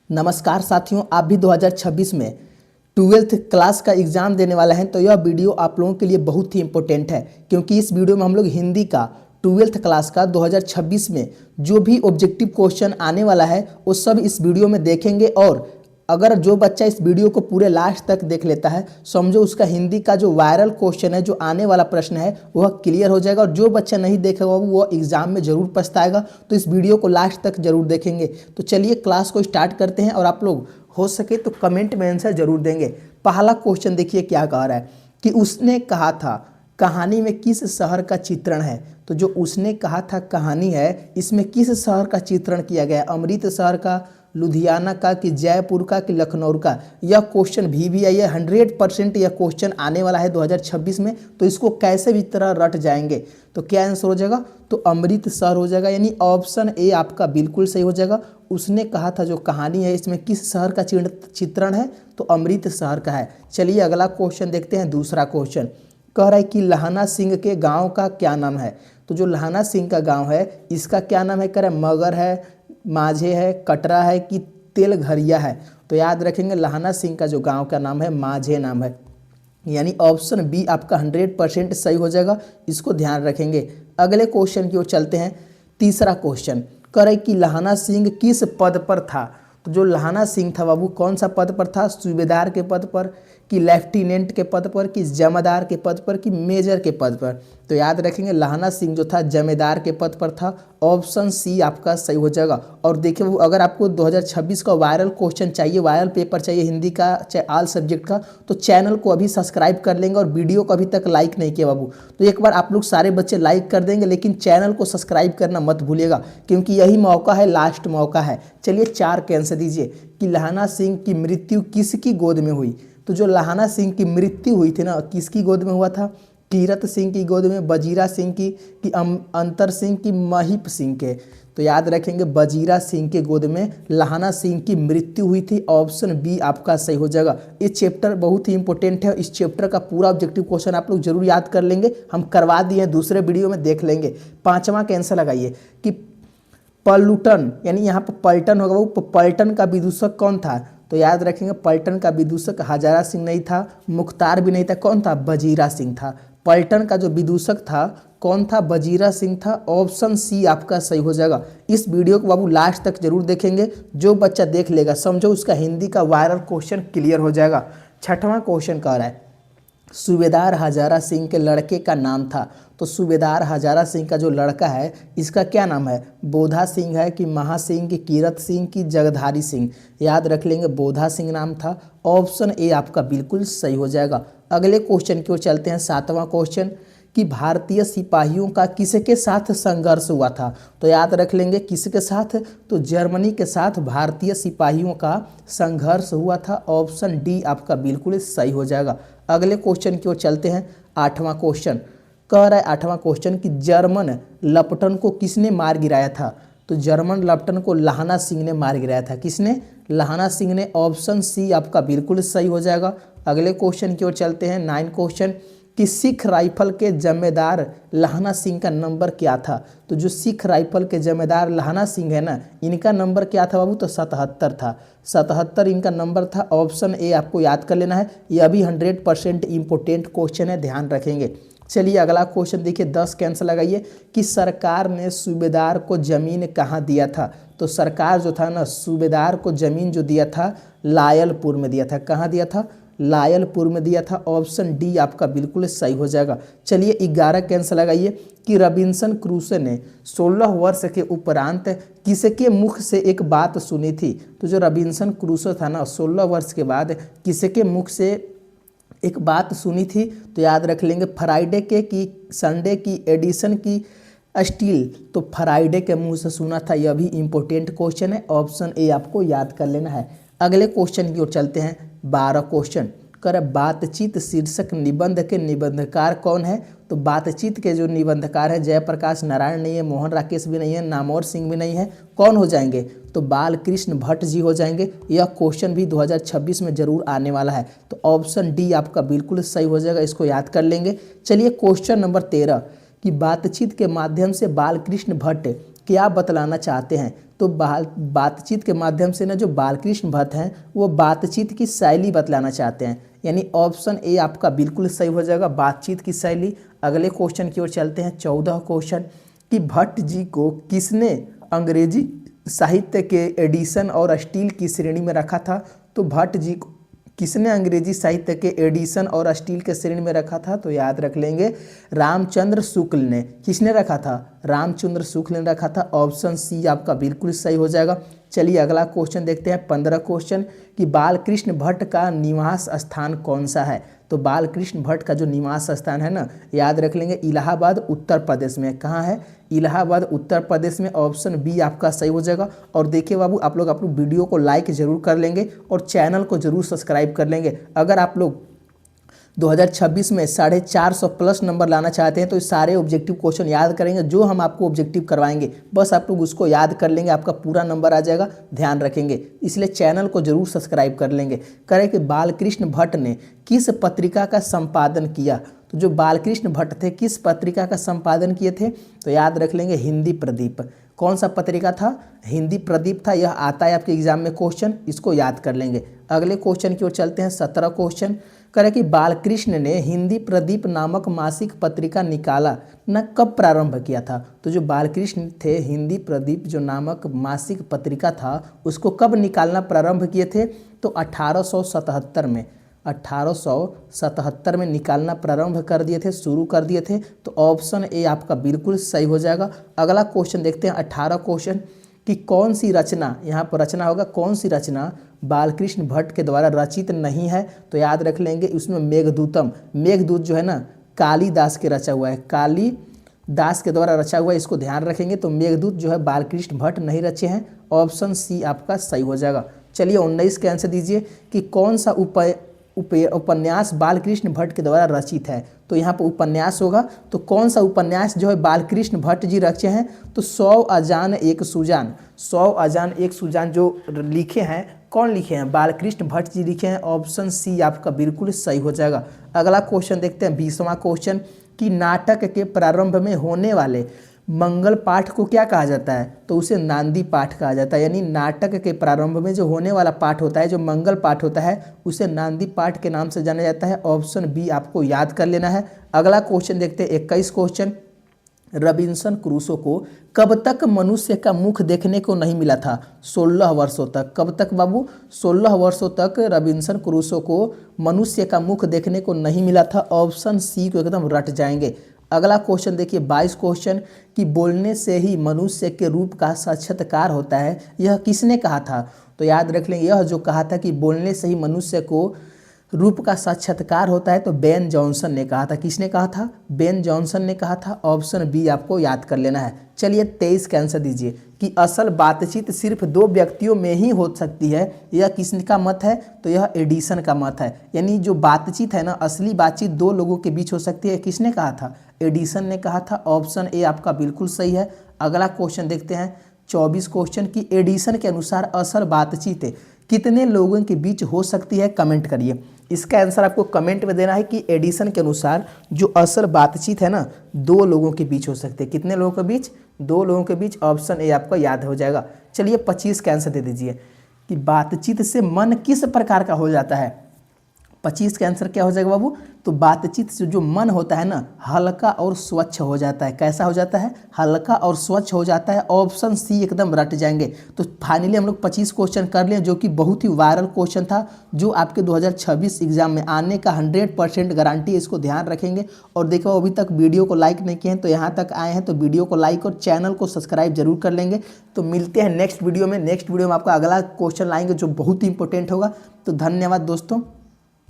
नमस्कार साथियों, आप भी 2026 में 12th क्लास का एग्ज़ाम देने वाला हैं तो यह वीडियो आप लोगों के लिए बहुत ही इंपॉर्टेंट है, क्योंकि इस वीडियो में हम लोग हिंदी का 12th क्लास का 2026 में जो भी ऑब्जेक्टिव क्वेश्चन आने वाला है वो सब इस वीडियो में देखेंगे। और अगर जो बच्चा इस वीडियो को पूरे लास्ट तक देख लेता है, समझो उसका हिंदी का जो वायरल क्वेश्चन है, जो आने वाला प्रश्न है, वह क्लियर हो जाएगा। और जो बच्चा नहीं देखेगा वो एग्जाम में जरूर पछताएगा। तो इस वीडियो को लास्ट तक जरूर देखेंगे। तो चलिए क्लास को स्टार्ट करते हैं, और आप लोग हो सके तो कमेंट में आंसर जरूर देंगे। पहला क्वेश्चन देखिए क्या कह रहा है कि उसने कहा था कहानी में किस शहर का चित्रण है। तो जो उसने कहा था कहानी है, इसमें किस शहर का चित्रण किया गया है? अमृतसर का, लुधियाना का, कि जयपुर का, कि लखनऊ का? यह क्वेश्चन भी आई है 100%। यह क्वेश्चन आने वाला है 2026 में। तो इसको कैसे भी तरह रट जाएंगे। तो क्या आंसर हो जाएगा? तो अमृतसर हो जाएगा, यानी ऑप्शन ए आपका बिल्कुल सही हो जाएगा। उसने कहा था जो कहानी है इसमें किस शहर का चित्रण है? तो अमृतसर का है। चलिए अगला क्वेश्चन देखते हैं। दूसरा क्वेश्चन कह रहा है कि लहाना सिंह के गांव का क्या नाम है। तो जो लहाना सिंह का गांव है इसका क्या नाम है? कह रहा है मगर है, माझे है, कटरा है, कि तेलघरिया है? तो याद रखेंगे लहाना सिंह का जो गांव का नाम है माझे नाम है, यानी ऑप्शन बी आपका 100% सही हो जाएगा। इसको ध्यान रखेंगे। अगले क्वेश्चन की ओर चलते हैं। तीसरा क्वेश्चन कह रहा है कि लहाना सिंह किस पद पर था। तो जो लहाना सिंह था बाबू कौन सा पद पर था? सूबेदार के पद पर, कि लेफ्टिनेंट के पद पर, कि जमादार के पद पर, कि मेजर के पद पर? तो याद रखेंगे लहाना सिंह जो था जमेदार के पद पर था। ऑप्शन सी आपका सही हो जाएगा। और देखिए अगर आपको 2026 का वायरल क्वेश्चन चाहिए, वायरल पेपर चाहिए हिंदी का चाहे ऑल सब्जेक्ट का, तो चैनल को अभी सब्सक्राइब कर लेंगे। और वीडियो को अभी तक लाइक नहीं किया बाबू, तो एक बार आप लोग सारे बच्चे लाइक कर देंगे, लेकिन चैनल को सब्सक्राइब करना मत भूलिएगा, क्योंकि यही मौका है, लास्ट मौका है। चलिए 4 के आंसर दीजिए कि लहाना सिंह की मृत्यु किसकी गोद में हुई। तो जो लहाना सिंह की मृत्यु हुई थी ना, किसकी गोद में हुआ था? कीरत सिंह की गोद में, बजीरा सिंह की, कि अंतर सिंह की, महिप सिंह के? तो याद रखेंगे बजीरा सिंह के गोद में लहाना सिंह की मृत्यु हुई थी। ऑप्शन बी आपका सही हो जाएगा। ये चैप्टर बहुत ही इंपॉर्टेंट है। इस चैप्टर का पूरा ऑब्जेक्टिव क्वेश्चन आप लोग जरूर याद कर लेंगे। हम करवा दिए हैं, दूसरे वीडियो में देख लेंगे। 5वां का आंसर लगाइए कि पलटन, यानी यहाँ पर पलटन होगा वो, पलटन का विदूषक कौन था? तो याद रखेंगे पलटन का विदूषक हजारा सिंह नहीं था, मुख्तार भी नहीं था। कौन था? बजीरा सिंह था। पलटन का जो विदूषक था कौन था? बजीरा सिंह था। ऑप्शन सी आपका सही हो जाएगा। इस वीडियो को बाबू लास्ट तक जरूर देखेंगे। जो बच्चा देख लेगा समझो उसका हिंदी का वायरल क्वेश्चन क्लियर हो जाएगा। 6वां क्वेश्चन कह रहा है सूबेदार हजारा सिंह के लड़के का नाम था। तो सूबेदार हजारा सिंह का जो लड़का है इसका क्या नाम है? बोधा सिंह है, कि महा सिंह, की कीरत सिंह, की जगधारी सिंह? याद रख लेंगे बोधा सिंह नाम था। ऑप्शन ए आपका बिल्कुल सही हो जाएगा। अगले क्वेश्चन की ओर चलते हैं। 7वां क्वेश्चन कि भारतीय सिपाहियों का किसके साथ संघर्ष हुआ था। तो याद रख लेंगे किसके साथ? तो जर्मनी के साथ भारतीय सिपाहियों का संघर्ष हुआ था। ऑप्शन डी आपका बिल्कुल सही हो जाएगा। अगले क्वेश्चन की ओर चलते हैं। 8वां क्वेश्चन कह रहा है, 8वां क्वेश्चन कि जर्मन लपटन को किसने मार गिराया था। तो जर्मन लपटन को लहाना सिंह ने मार गिराया था। किसने? लहाना सिंह ने। ऑप्शन सी आपका बिल्कुल सही हो जाएगा। अगले क्वेश्चन की ओर चलते हैं। 9 क्वेश्चन कि सिख राइफल के जमेदार लहाना सिंह का नंबर क्या था। तो जो सिख राइफल के जमेदार लहाना सिंह है ना, इनका नंबर क्या था बाबू? तो 77 था। 77 इनका नंबर था। ऑप्शन ए आपको याद कर लेना है। यह भी 100% इंपॉर्टेंट क्वेश्चन है, ध्यान रखेंगे। चलिए अगला क्वेश्चन देखिए। 10 के आंसर लगाइए कि सरकार ने सूबेदार को जमीन कहाँ दिया था। तो सरकार जो था ना, सूबेदार को जमीन जो दिया था लायलपुर में दिया था। कहाँ दिया था? लायलपुर में दिया था। ऑप्शन डी आपका बिल्कुल सही हो जाएगा। चलिए 11 के आंसर लगाइए कि रॉबिन्सन क्रूसो ने 16 वर्ष के उपरांत किसके मुख से एक बात सुनी थी। तो जो रॉबिन्सन क्रूसो था ना, 16 वर्ष के बाद किसके मुख से एक बात सुनी थी? तो याद रख लेंगे फ्राइडे के, की संडे की, एडिसन की, स्टील? तो फ्राइडे के मुंह से सुना था। यह भी इंपॉर्टेंट क्वेश्चन है। ऑप्शन ए आपको याद कर लेना है। अगले क्वेश्चन की ओर चलते हैं। 12 क्वेश्चन कर बातचीत शीर्षक निबंध के निबंधकार कौन है। तो बातचीत के जो निबंधकार है जयप्रकाश नारायण नहीं है, मोहन राकेश भी नहीं है, नामवर सिंह भी नहीं है। कौन हो जाएंगे? तो बालकृष्ण भट्ट जी हो जाएंगे। यह क्वेश्चन भी 2026 में जरूर आने वाला है। तो ऑप्शन डी आपका बिल्कुल सही हो जाएगा। इसको याद कर लेंगे। चलिए क्वेश्चन नंबर 13 कि बातचीत के माध्यम से बालकृष्ण भट्ट क्या बतलाना चाहते हैं? तो बातचीत के माध्यम से ना जो बालकृष्ण भट्ट हैं वो बातचीत की शैली बतलाना चाहते हैं, यानी ऑप्शन ए आपका बिल्कुल सही हो जाएगा, बातचीत की शैली। अगले क्वेश्चन की ओर चलते हैं, 14 क्वेश्चन कि भट्ट जी को किसने अंग्रेजी साहित्य के एडिशन और स्टील की श्रेणी में रखा था? तो भट्ट जी को किसने अंग्रेजी साहित्य के एडिशन और स्टील के श्रेणी में रखा था? तो याद रख लेंगे रामचंद्र शुक्ल ने। किसने रखा था? रामचंद्र शुक्ल ने रखा था। ऑप्शन सी आपका बिल्कुल सही हो जाएगा। चलिए अगला क्वेश्चन देखते हैं, 15 क्वेश्चन कि बालकृष्ण भट्ट का निवास स्थान कौन सा है? तो बालकृष्ण भट्ट का जो निवास स्थान है ना, याद रख लेंगे इलाहाबाद उत्तर प्रदेश में। कहाँ है? इलाहाबाद उत्तर प्रदेश में। ऑप्शन बी आपका सही हो जाएगा। और देखिए बाबू, आप लोग अपनी वीडियो को लाइक जरूर कर लेंगे और चैनल को जरूर सब्सक्राइब कर लेंगे। अगर आप लोग 2026 में 450 प्लस नंबर लाना चाहते हैं तो इस सारे ऑब्जेक्टिव क्वेश्चन याद करेंगे, जो हम आपको ऑब्जेक्टिव करवाएंगे बस आप लोग उसको याद कर लेंगे, आपका पूरा नंबर आ जाएगा। ध्यान रखेंगे, इसलिए चैनल को जरूर सब्सक्राइब कर लेंगे। करें कि बालकृष्ण भट्ट ने किस पत्रिका का संपादन किया? तो जो बालकृष्ण भट्ट थे किस पत्रिका का संपादन किए थे? तो याद रख लेंगे हिंदी प्रदीप। कौन सा पत्रिका था? हिंदी प्रदीप था। यह आता है आपके एग्जाम में क्वेश्चन, इसको याद कर लेंगे। अगले क्वेश्चन की ओर चलते हैं, 17 क्वेश्चन करें कि बालकृष्ण ने हिंदी प्रदीप नामक मासिक पत्रिका निकाला न कब प्रारंभ किया था? तो जो बालकृष्ण थे हिंदी प्रदीप जो नामक मासिक पत्रिका था उसको कब निकालना प्रारंभ किए थे? तो 1877 में। 1877 में निकालना प्रारंभ कर दिए थे, शुरू कर दिए थे। तो ऑप्शन ए आपका बिल्कुल सही हो जाएगा। अगला क्वेश्चन देखते हैं, 18 क्वेश्चन कि कौन सी रचना, यहाँ पर रचना होगा, कौन सी रचना बालकृष्ण भट्ट के द्वारा रचित नहीं है? तो याद रख लेंगे उसमें मेघदूतम। मेघदूत जो है ना कालिदास के रचा हुआ है, कालिदास के द्वारा रचा हुआ है, इसको ध्यान रखेंगे। तो मेघदूत जो है बालकृष्ण भट्ट नहीं रचे हैं। ऑप्शन सी आपका सही हो जाएगा। चलिए 19 का आंसर दीजिए कि कौन सा उपन्यास बालकृष्ण भट्ट के द्वारा रचित है? तो यहाँ पर उपन्यास होगा। तो कौन सा उपन्यास जो है बालकृष्ण भट्ट जी रचे हैं? तो 100 अजान एक सुजान। 100 अजान एक सुजान जो लिखे हैं, कौन लिखे हैं? बालकृष्ण भट्ट जी लिखे हैं। ऑप्शन सी आपका बिल्कुल सही हो जाएगा। अगला क्वेश्चन देखते हैं, 20वां क्वेश्चन कि नाटक के प्रारंभ में होने वाले मंगल पाठ को क्या कहा जाता है? तो उसे नांदी पाठ कहा जाता है। यानी नाटक के प्रारंभ में जो होने वाला पाठ होता है, जो मंगल पाठ होता है, उसे नांदी पाठ के नाम से जाना जाता है। ऑप्शन बी आपको याद कर लेना है। अगला क्वेश्चन देखते हैं, 21 क्वेश्चन रॉबिन्सन क्रूसो को कब तक मनुष्य का मुख देखने को नहीं मिला था? 16 वर्षों तक। कब तक बाबू? 16 वर्षों तक रॉबिन्सन क्रूसो को मनुष्य का मुख देखने को नहीं मिला था। ऑप्शन सी को एकदम रट जाएंगे। अगला क्वेश्चन देखिए, 22 क्वेश्चन कि बोलने से ही मनुष्य के रूप का साक्षात्कार होता है, यह किसने कहा था? तो याद रख लेंगे, यह जो कहा था कि बोलने से ही मनुष्य को रूप का साक्षात्कार होता है, तो बेन जॉनसन ने कहा था। किसने कहा था? बेन जॉनसन ने कहा था। ऑप्शन बी आपको याद कर लेना है। चलिए 23 का आंसर दीजिए कि असल बातचीत सिर्फ 2 व्यक्तियों में ही हो सकती है, यह किसका मत है? तो यह एडिसन का मत है। यानी जो बातचीत है ना, असली बातचीत 2 लोगों के बीच हो सकती है, किसने कहा था? एडिसन ने कहा था। ऑप्शन ए आपका बिल्कुल सही है। अगला क्वेश्चन देखते हैं, 24 क्वेश्चन की एडिसन के अनुसार असल बातचीत कितने लोगों के बीच हो सकती है? कमेंट करिए। इसका आंसर आपको कमेंट में देना है कि एडिसन के अनुसार जो असल बातचीत है ना 2 लोगों के बीच हो सकती है। कितने लोगों के बीच? 2 लोगों के बीच। ऑप्शन ए आपका याद हो जाएगा। चलिए 25 का आंसर दे दीजिए कि बातचीत से मन किस प्रकार का हो जाता है? 25 का आंसर क्या हो जाएगा बाबू? तो बातचीत से जो मन होता है ना हल्का और स्वच्छ हो जाता है। कैसा हो जाता है? हल्का और स्वच्छ हो जाता है। ऑप्शन सी एकदम रट जाएंगे। तो फाइनली हम लोग 25 क्वेश्चन कर लिए, जो कि बहुत ही वायरल क्वेश्चन था, जो आपके 2026 एग्जाम में आने का 100% गारंटी है। इसको ध्यान रखेंगे। और देखो अभी तक वीडियो को लाइक नहीं किए हैं तो यहाँ तक आए हैं तो वीडियो को लाइक और चैनल को सब्सक्राइब जरूर कर लेंगे। तो मिलते हैं नेक्स्ट वीडियो में। नेक्स्ट वीडियो में आपका अगला क्वेश्चन लाएंगे जो बहुत ही इंपॉर्टेंट होगा। तो धन्यवाद दोस्तों।